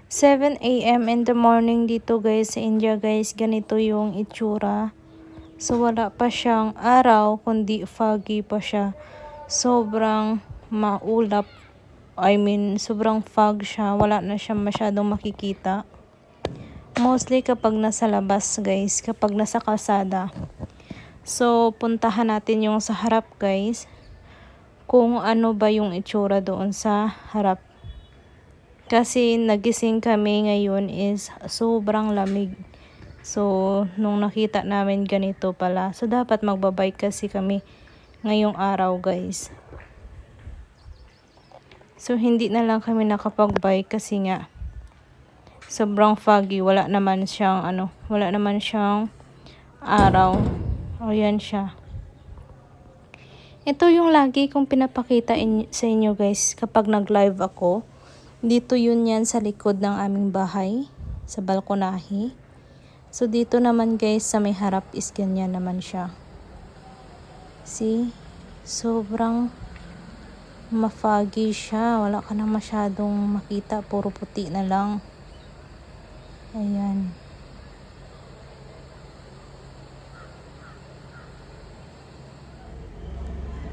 7 a.m. in the morning dito guys sa India guys, ganito yung itsura. So wala pa siyang araw kundi foggy pa siya. Sobrang maulap. Sobrang fog siya. Wala na siya masyadong makikita. Mostly kapag nasa labas guys, kapag nasa kalsada. So puntahan natin yung sa harap guys. Kung ano ba yung itsura doon sa harap. Kasi nagising kami ngayon is sobrang lamig. So, nung nakita namin ganito pala. So, dapat magbabike kasi kami ngayong araw guys. So, hindi na lang kami nakapagbike kasi nga sobrang foggy. Wala naman siyang araw. O, yan siya. Ito yung lagi kong pinapakita sa inyo guys kapag nag-live ako. Dito yun yan sa likod ng aming bahay, sa balkonahe. So dito naman guys sa may harap is ganyan naman siya. See? Sobrang mafoggy siya. Wala ka na masyadong makita. Puro puti na lang. Ayan.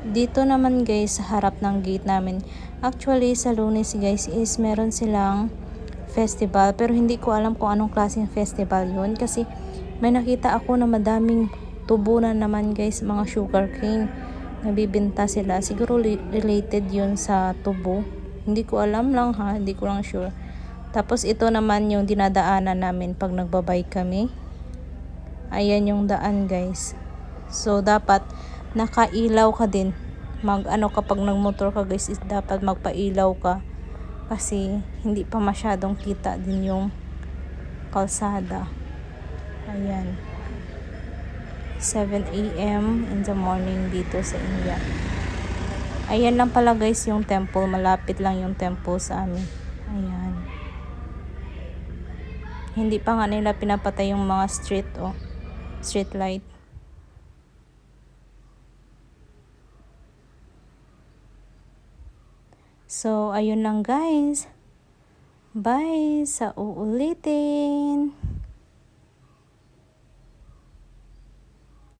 Dito naman guys sa harap ng gate namin. Actually sa Lunes guys is meron silang festival, pero hindi ko alam kung anong klaseng festival yun kasi may nakita ako na madaming tubunan naman guys, mga sugarcane. Nabibenta sila. Siguro related yun sa tubo. Hindi ko alam lang ha, hindi ko lang sure. Tapos ito naman yung dinadaanan namin pag nagbabike kami. Ayan yung daan guys. So dapat nakailaw ka din. Kapag nagmotor ka guys is dapat magpailaw ka. Kasi hindi pa masyadong kita din yung kalsada. Ayan. 7 a.m. in the morning dito sa India. Ayan lang pala guys yung temple. Malapit lang yung temple sa amin. Ayan. Hindi pa nga nila pinapatay yung mga street light. So, ayun lang guys. Bye sa uulitin.